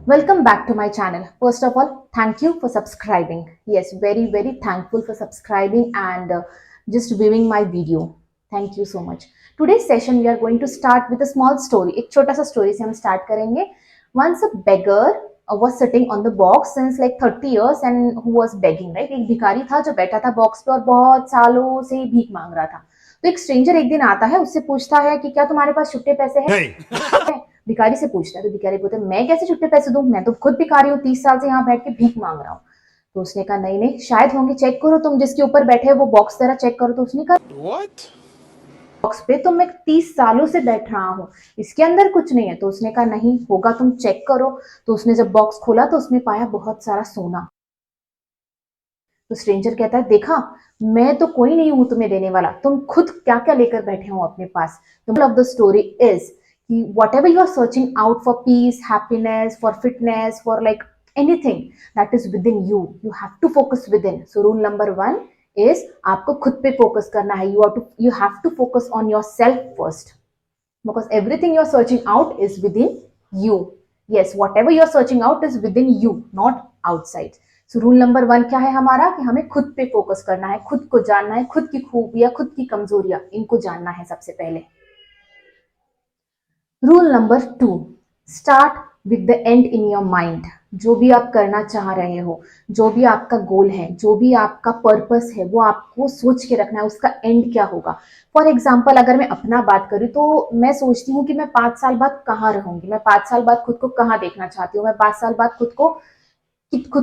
Welcome back to my channel. First of all, thank you for subscribing. Yes, very thankful for subscribing and just viewing my video. Thank you so much. Today's session we are going to start with a small story. एक छोटा सा story से हम start करेंगे. Once a beggar was sitting on the box since like 30 years and who was begging, right? एक भिखारी था जो बैठा था बॉक्स पे और बहुत सालों से भीख मांग रहा था. तो एक स्ट्रेंजर एक दिन आता है, उससे पूछता है कि क्या तुम्हारे पास छुट्टे पैसे हैं? भिखारी से पूछता है तो भिखारी बोलते मैं कैसे छुट्टे पैसे दूं, मैं तो खुद भिखारी हूँ, 30 साल से यहाँ बैठ के भीख मांग रहा हूँ. तो उसने कहा नहीं नहीं शायद होंगे, चेक करो तुम जिसके ऊपर बैठे वो बॉक्स जरा चेक करो. तो उसने कहा व्हाट, बॉक्स पे तो मैं 30 सालों से बैठ रहा हूँ, इसके अंदर कुछ नहीं है. तो उसने कहा नहीं होगा, तुम चेक करो. तो उसने जब बॉक्स खोला तो उसमें पाया बहुत सारा सोना. तो स्ट्रेंजर कहता है देखा, मैं तो कोई नहीं हूं तुम्हें देने वाला, तुम खुद क्या क्या लेकर बैठे हो अपने पास. The moral of the story is whatever you are searching out for peace, happiness, for fitness, for like anything that is within you, you have to focus within. So rule number 1 is आपको खुद पे focus करना है. You have to focus on yourself first because everything you are searching out is within you. Yes, whatever you are searching out is within you, not outside. So rule number 1 क्या है हमारा कि हमें खुद पे focus करना है, खुद को जानना है, खुद की खूबियां, खुद की कमजोरियां, इनको जानना है सबसे पहले. Rule number 2, start with the and in your mind. जो भी आप करना चाह रहे हो, जो भी आपका गोल है, जो भी आपका पर्पस है, वो आपको सोच के रखना है उसका एंड क्या होगा. फॉर एग्जाम्पल अगर मैं अपना बात करूँ तो मैं सोचती हूँ कि मैं 5 साल बाद कहाँ रहूंगी, मैं 5 साल बाद खुद को कहाँ देखना चाहती हूँ, मैं 5 साल बाद खुद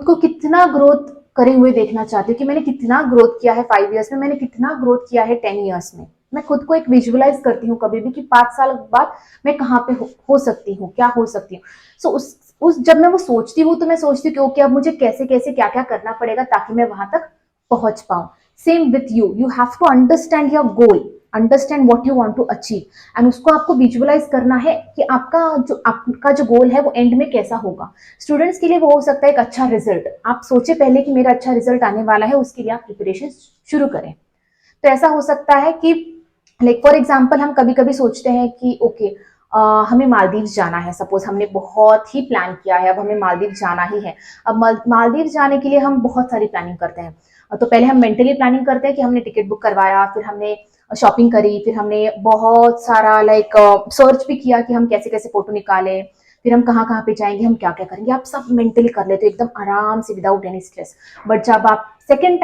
को कितना ग्रोथ करे हुए देखना चाहती हूँ कि मैंने कितना ग्रोथ किया है 5 इयर्स में, मैंने कितना ग्रोथ किया है 10 इयर्स में. मैं खुद को एक विजुअलाइज करती हूँ कभी भी कि 5 साल बाद मैं कहाँ पे हो सकती हूँ, क्या हो सकती हूँ. सो उस जब मैं वो सोचती हूँ तो मैं सोचती हूँ कि ओके अब मुझे कैसे कैसे क्या क्या करना पड़ेगा ताकि मैं वहां तक पहुंच पाऊं. Same with you, you have to understand your goal, understand what you want to achieve and उसको आपको विजुअलाइज करना है कि आपका जो गोल है वो एंड में कैसा होगा. स्टूडेंट्स के लिए वो हो सकता है एक अच्छा रिजल्ट. आप सोचे पहले कि मेरा अच्छा रिजल्ट आने वाला है, उसके लिए आप प्रिपरेशन शुरू करें. तो ऐसा हो सकता है कि लाइक फॉर एग्जाम्पल हम कभी कभी सोचते हैं कि ओके हमें मालदीव जाना है. सपोज हमने बहुत ही प्लान किया है, अब हमें मालदीव जाना ही है. अब मालदीव जाने के लिए हम बहुत सारी प्लानिंग करते हैं. तो पहले हम मेंटली प्लानिंग करते हैं कि हमने टिकट बुक करवाया, फिर हमने शॉपिंग करी, फिर हमने बहुत सारा लाइक सर्च भी किया कि हम कैसे कैसे फोटो निकालें, फिर हम कहाँ कहाँ पे जाएंगे, हम क्या क्या करेंगे, आप सब मेंटली कर लेते हो एकदम आराम से विदाउट एनी स्ट्रेस. बट जब आप सेकेंड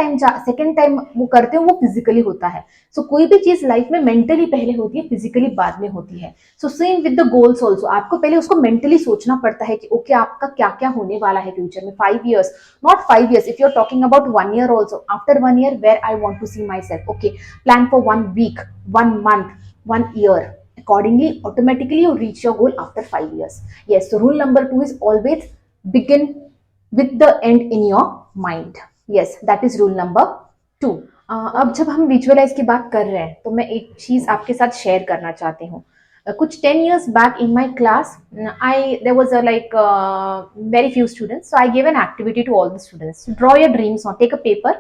टाइम वो करते हो वो फिजिकली होता है. सो कोई भी चीज लाइफ में मेंटली पहले होती है, फिजिकली बाद में होती है. So same with the goals also, आपको पहले उसको मेंटली सोचना पड़ता है कि ओके आपका क्या क्या होने वाला है फ्यूचर में 5 years, not 5 years, if you are talking about 1 year also. After 1 year where I want to see myself. Okay plan for 1 week, 1 month, 1 year. Accordingly, automatically you reach your goal after 5 years. Yes, so rule number 2 is always begin with the end in your mind. Yes, that is rule number 2. अब जब हम visualise की बात कर रहे हैं तो मैं एक चीज आपके साथ शेयर करना चाहती हूँ. कुछ 10 years back in my class, there was a like very few students, so I gave an activity to all the students to draw your dreams on, take a paper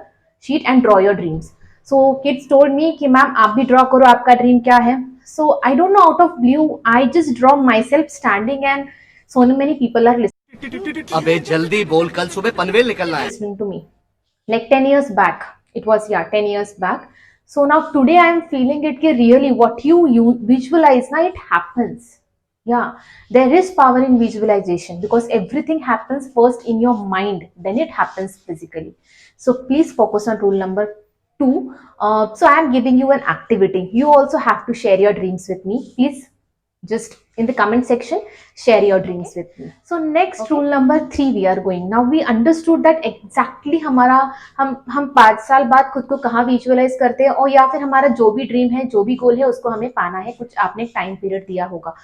sheet and draw your dreams. So kids told me कि ma'am आप भी draw करो, आपका dream क्या है. So I don't know, out of blue I just draw myself standing and so many people are अबे जल्दी बोल, कल सुबह पनवेल निकलना है. listening to me. Like 10 years back, it was, yeah, 10 years back. So now today I am feeling it कि really what you visualize now it happens. Yeah, there is power in visualization because everything happens first in your mind, then it happens physically. So please focus on rule number 2. So I am giving you an activity. You also have to share your dreams with me. Please just in the comment section share your dreams with me. So next rule number 3 we are going. Now we understood that exactly हमारा हम 5 साल बाद खुद को कहाँ visualise करते हैं और या फिर हमारा जो भी ड्रीम है, जो भी गोल है उसको हमें पाना है. कुछ आपने टाइम पीरियड दिया होगा.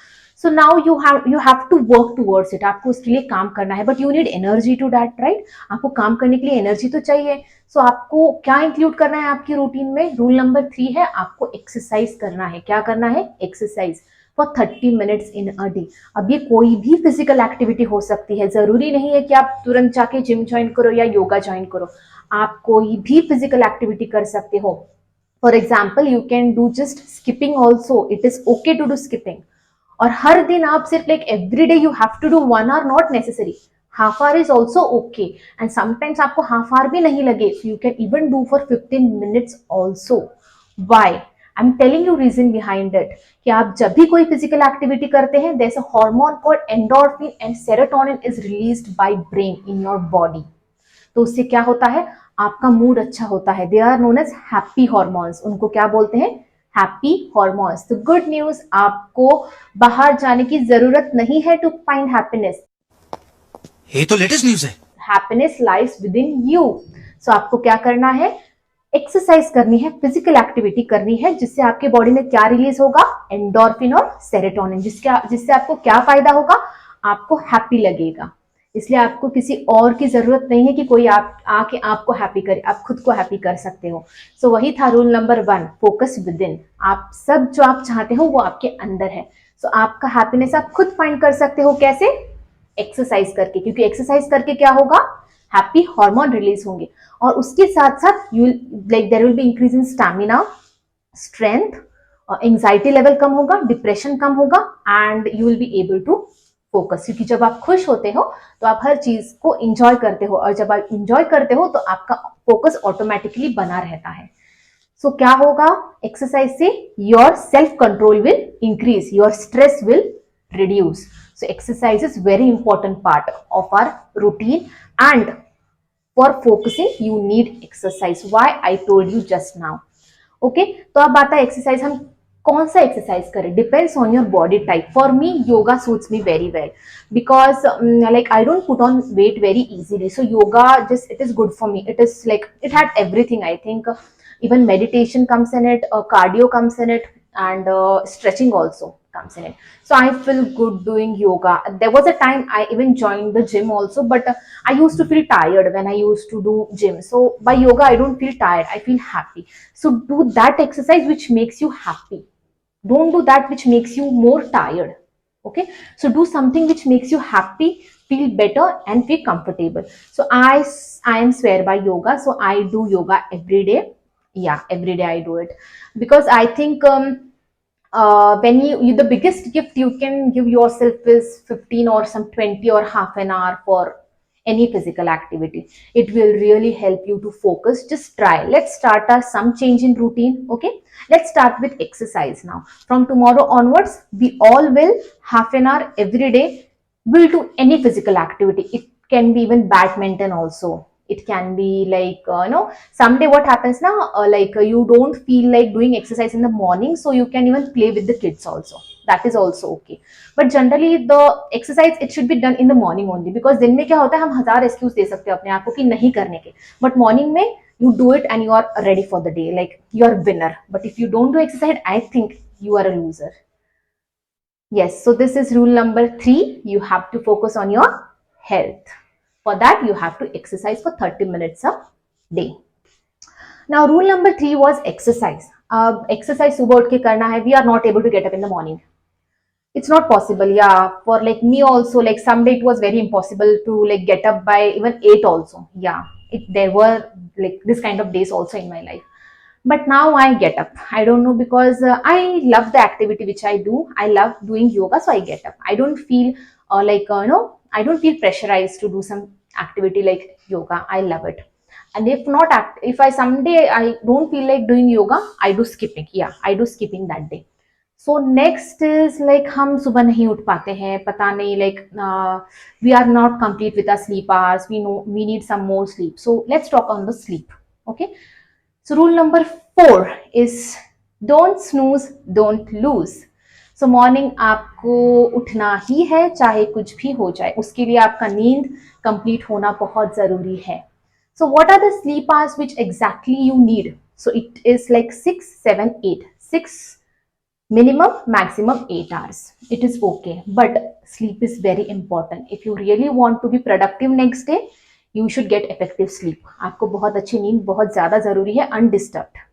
So now you have to work towards it. आपको उसके लिए काम करना है but you need energy to that, right. आपको काम करने के लिए एनर्जी तो चाहिए. सो आपको क्या इंक्लूड करना है आपकी रूटीन में. रूल नंबर 3 है आपको एक्सरसाइज करना है. क्या करना है? Exercise for 30 minutes in a day. अब ये कोई भी फिजिकल एक्टिविटी हो सकती है, जरूरी नहीं है कि आप तुरंत जाके जिम ज्वाइन करो या योगा ज्वाइन करो. आप कोई भी फिजिकल एक्टिविटी कर सकते हो. For example you can do just skipping also, it is okay to do skipping. और हर दिन आप सिर्फ like every day you have to do 1 hour, not necessary, half hour is also okay, and sometimes आपको half hour भी नहीं लगे, you can even do for 15 minutes also. Why? I am telling you reason behind it, कि आप जब भी कोई physical activity करते हैं, there is a hormone called endorphin and serotonin is released by brain in your body. तो उससे क्या होता है, आपका मूड अच्छा होता है. They are known as happy hormones. उनको क्या बोलते हैं? Happy hormones. तो गुड न्यूज, आपको बाहर जाने की जरूरत नहीं है टू फाइंड हैप्पीनेस. ये तो लेटेस्ट न्यूज है. Happiness lies within you. So आपको क्या करना है? एक्सरसाइज करनी है, फिजिकल एक्टिविटी करनी है, जिससे आपके बॉडी में क्या रिलीज होगा? एंडोर्फिन और सेरोटोनिन. जिससे आपको क्या फायदा होगा? आपको हैप्पी लगेगा. इसलिए आपको किसी और की जरूरत नहीं है कि कोई आके आपको हैप्पी करे, आप खुद को हैप्पी कर सकते हो. सो वही था rule number 1, focus with in. आप सब जो आप चाहते हो वो आपके अंदर है. सो आपका हैप्पीनेस आप खुद फाइंड कर सकते हो. कैसे? एक्सरसाइज करके. क्योंकि एक्सरसाइज करके क्या होगा? हैप्पी हार्मोन रिलीज होंगे, और उसके साथ साथ you like there will be increase in stamina, strength, anxiety level कम होगा, डिप्रेशन कम होगा, and you will be able to focus. क्योंकि जब आप खुश होते हो तो आप हर चीज को इंजॉय करते हो, और जब आप इंजॉय करते हो तो आपका फोकस ऑटोमेटिकली बना रहता है. सो क्या होगा एक्सरसाइज से? Your self control will increase, your stress will reduce. So exercise is very important part of our routine, and for focusing you need exercise. Why? I told you just now. Okay, तो अब आता है exercise. हम कौन सा exercise करें? Depends on your body type. For me yoga suits me very well, because like I don't put on weight very easily. So yoga just it is good for me. It is like it had everything. I think even meditation comes in it, cardio comes in it, and stretching also comes in it. So I feel good doing yoga. There was a time I even joined the gym also, but I used to feel tired when I used to do gym. So by yoga I don't feel tired, I feel happy. So do that exercise which makes you happy. Don't do that which makes you more tired. Okay, so do something which makes you happy, feel better, and feel comfortable. So I am swear by yoga. So I do yoga every day. Yeah, every day I do it, because I think when you the biggest gift you can give yourself is 15 or some 20 or half an hour for any physical activity. It will really help you to focus. Just try. Let's start some change in routine. Okay, let's start with exercise now. From tomorrow onwards we all will half an hour every day will do any physical activity. It can be even badminton also. It can be like someday what happens now, you don't feel like doing exercise in the morning, so you can even play with the kids also. That is also okay. But generally the exercise it should be done in the morning only, because दिन में क्या होता है, हम हजार excuse दे सकते हैं अपने आप को कि नहीं करने के, but morning में you do it and you are ready for the day, like you are winner. But if you don't do exercise, I think you are a loser. Yes, so this is rule number 3. You have to focus on your health. For that you have to exercise for 30 minutes a day. Now rule number 3 was exercise. Exercise सुबह उठ के करना है. We are not able to get up in the morning. It's not possible. Yeah, for like me also, like someday it was very impossible to like get up by even 8 also. Yeah, there were like this kind of days also in my life. But now I get up. I don't know, because I love the activity which I do. I love doing yoga, so I get up. I don't feel I don't feel pressurized to do some activity like yoga. I love it. And if I someday I don't feel like doing yoga, I do skipping. Yeah, I do skipping that day. So next is like हम सुबह नहीं उठ पाते हैं, पता नहीं, like we are not complete with our sleep hours. We know we need some more sleep. So let's talk on the sleep. Okay, so rule number 4 is don't snooze, don't lose. So morning आपको उठना ही है, चाहे कुछ भी हो जाए. उसके लिए आपका नींद कंप्लीट होना बहुत जरूरी है. So what are the sleep hours which exactly you need? So it is like 6, 7, 8. 6 minimum, maximum 8 hours. It is okay, but sleep is very important. If you really want to be productive next day, you should get effective sleep. आपको बहुत अच्छी नींद बहुत ज्यादा जरूरी है, undisturbed.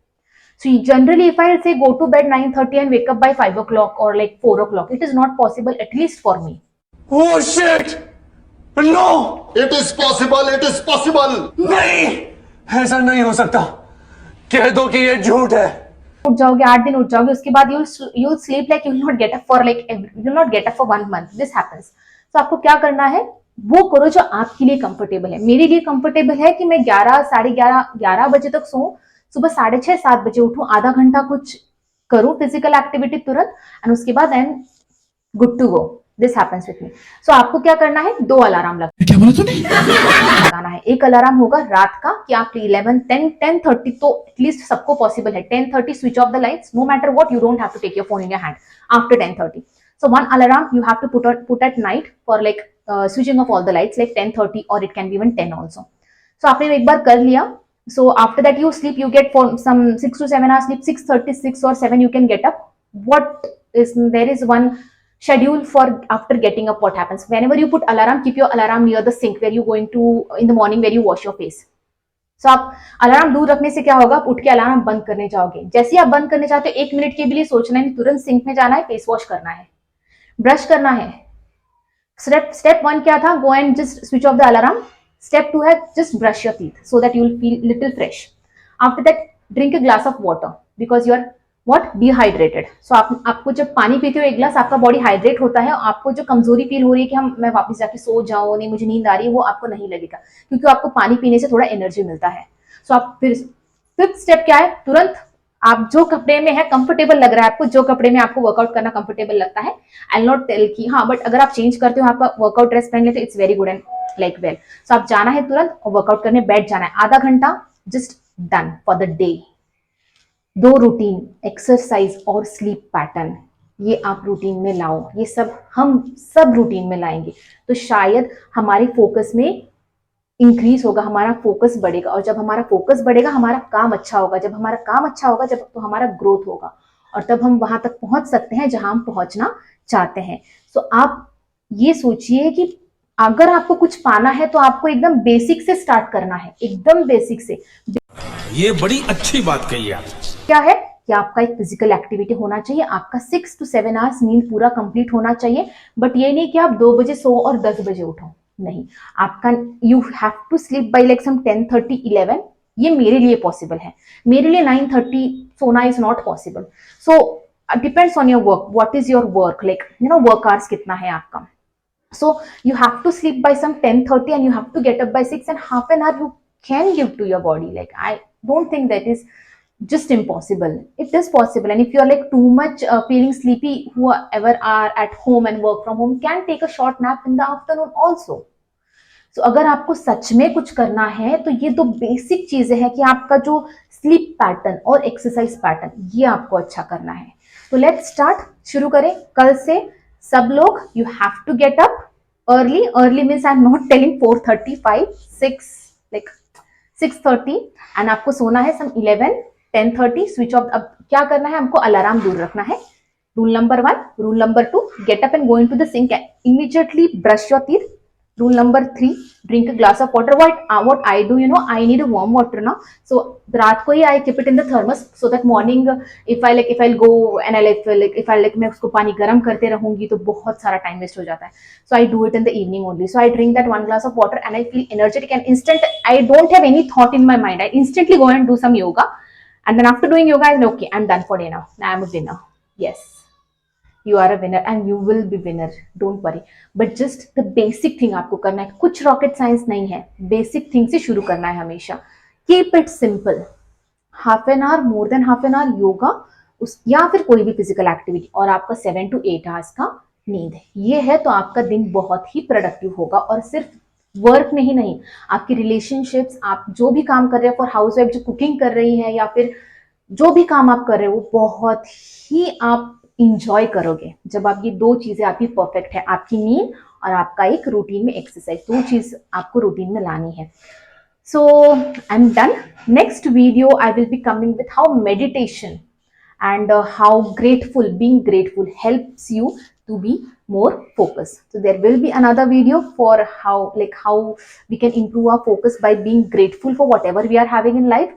So generally, if I say go to bed 9:30 and wake up by 5 o'clock or like 4 o'clock, it is not possible, at least for me. Oh shit! No! It is possible, it is possible. नहीं, ऐसा नहीं हो सकता. कह दो कि ये झूठ है. उठ जाओगे, 8 दिन उठ जाओगे, उसके बाद you'll sleep like you'll not get up for like you'll not get up for 1 month. This happens. तो आपको क्या करना है, वो करो जो आपके लिए कंफर्टेबल है। मेरे लिए कंफर्टेबल है कि मैं 11, साढ़े 11 बजे तक सोऊं, सुबह 6:30, 7 बजे उठूं, आधा घंटा कुछ करूं फिजिकल एक्टिविटी तुरंत, एंड उसके बाद I am good to go. This happens with me. So आपको क्या करना है, 2 अलार्म लगाना है। एक अलार्म होगा रात का कि आप 11, 10, 10:30, तो एटलीस्ट सबको पॉसिबल है 10:30 switch off the lights, no matter what, you don't have to take your phone in your hand after 10:30. So one alarm you have to put at night for like switching off all the lights like 10:30 or it can be even 10 also. So आपने एक बार कर लिया, so after that you sleep, you get for some 6 to 7 hours sleep, 6:36 or 7 you can get up. What is, there is one schedule for after getting up. What happens whenever you put alarm, keep your alarm near the sink where you going to in the morning where you wash your face. So आप alarm दूर रखने से क्या होगा, आप उठ के alarm बंद करने जाओगे, जैसे ही आप बंद करने चाहते हो 1 मिनट के लिए सोचना है, तुरंत सिंक में जाना है, फेस वॉश करना है, ब्रश करना है। स्टेप 1 क्या था, go and just switch off the alarm. Step 2 है just brush your teeth so that you will feel little fresh. After that drink a glass of water because you are what, dehydrated. So आपको जब पानी पीते हो एक glass, आपका body hydrate होता है, आपको जो कमजोरी फील हो रही है कि मैं वापस जाके सो जाऊं, नहीं मुझे नींद आ रही है, वो आपको नहीं लगेगा, क्योंकि आपको पानी पीने से थोड़ा एनर्जी मिलता है। सो आप फिर 5th स्टेप क्या है, तुरंत आप जो कपड़े में है कंफर्टेबल लग रहा है आपको, जो कपड़े में आपको वर्कआउट करना कंफर्टेबल लगता है, आई विल नॉट टेल कि हाँ, बट अगर आप चेंज करते हो, आपका वर्कआउट ड्रेस पहन लेते, it's very good and like well. So आप जाना है तुरंत और वर्कआउट करने बैठ जाना है, आधा घंटा just done for the day. 2 routine, exercise और स्लीप पैटर्न, ये आप रूटीन में लाओ, ये सब हम सब रूटीन में लाएंगे तो शायद हमारे फोकस में इंक्रीज होगा, हमारा फोकस बढ़ेगा, और जब हमारा फोकस बढ़ेगा हमारा काम अच्छा होगा, जब हमारा काम अच्छा होगा जब तो हमारा ग्रोथ होगा, और तब हम वहां तक पहुंच सकते हैं जहां हम पहुंचना चाहते हैं। सो आप ये सोचिए कि अगर आपको कुछ पाना है तो आपको एकदम बेसिक से स्टार्ट करना है, एकदम बेसिक से। ये बड़ी अच्छी बात कही आप। क्या है कि आपका एक फिजिकल एक्टिविटी होना चाहिए, आपका 6 to 7 आवर्स नींद पूरा कंप्लीट होना चाहिए, बट ये नहीं कि आप 2 बजे सो और 10 बजे उठो, नहीं, आपका you have to sleep by like some 10:30, 11। ये मेरे लिए पॉसिबल है, मेरे लिए 9:30 सोना is not possible. So depends on your work, what is your work, like you know work hours कितना है आपका। So you have to sleep by some 10:30 and you have to get up by 6, and half an hour you can give to your body. Like I don't think that is just impossible. It is possible, and if you are like too much feeling sleepy, whoever are at home and work from home can take a short nap in the afternoon also. So अगर आपको सच में कुछ करना है तो ये 2 basic चीजें हैं कि आपका जो स्लीप पैटर्न और एक्सरसाइज पैटर्न, ये आपको अच्छा करना है। तो लेट्स स्टार्ट, शुरू करें कल से। सब लोग you have to get up early means I am not telling 4:35, 6 like 6:30, and आपको सोना है सम 11, 10:30 स्विच ऑफ। अब क्या करना है, हमको अलार्म दूर रखना है, rule number 1। Rule number 2, get up and go into the sink, immediately brush your teeth. Rule number 3, drink a glass of water. What I do, you know, I need a warm water now. So रात को ही I keep it in the thermos so that morning if I'll go and मैं उसको पानी गर्म करते रहूंगी तो बहुत सारा टाइम वेस्ट हो जाता है। So I do it in the evening only. So I drink that 1 glass of water and I feel energetic and instant. I don't have any thought in my mind. I instantly go and do some yoga, and then after doing yoga, I say okay, I'm done for day now. Now I'm a winner. Yes. You are a winner and you will be winner, don't worry. But just the basic thing आपको करना है, कुछ rocket science नहीं है, basic thing से शुरू करना है हमेशा। Keep it simple, half an our, more than half an our yoga या फिर कोई भी फिजिकल एक्टिविटी, और आपका 7 to 8 आवर्स का नींद, ये है तो आपका दिन बहुत ही प्रोडक्टिव होगा। और सिर्फ वर्क में ही नहीं, आपकी रिलेशनशिप्स, आप जो भी काम कर रहे हो, फॉर हाउस वाइफ जो कुकिंग कर रही है या फिर जो भी काम आप कर रहे हो, वो बहुत ही आप इंजॉय करोगे जब आप ये 2 चीजें आपकी परफेक्ट है, आपकी नींद और आपका एक रूटीन में एक्सरसाइज, 2 चीज आपको रूटीन में लानी है। So I am done. Next video I will be coming with how meditation and how being grateful helps you to be more focused. So there will be another video for how we can improve our focus by being grateful for whatever we are having in life,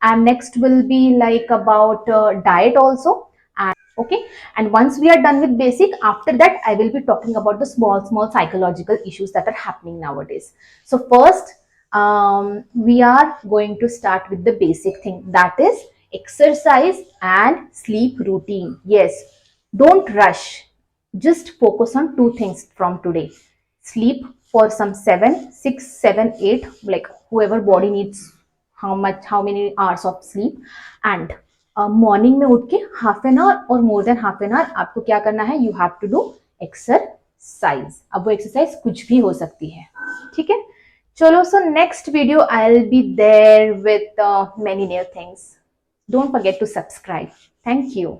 and next will be like about diet also. Okay, and once we are done with basic, after that I will be talking about the small psychological issues that are happening nowadays. So first we are going to start with the basic thing, that is exercise and sleep routine. Yes, don't rush. Just focus on two things from today. Sleep for some 7, 6, 7, 8, like whoever body needs how many hours of sleep. And morning में उठ के half an hour और more than half an hour आपको क्या करना है, you have to do exercise. अब वो एक्सरसाइज कुछ भी हो सकती है. ठीक है, चलो. So next video I will be there with many new things. Don't forget to subscribe. Thank you.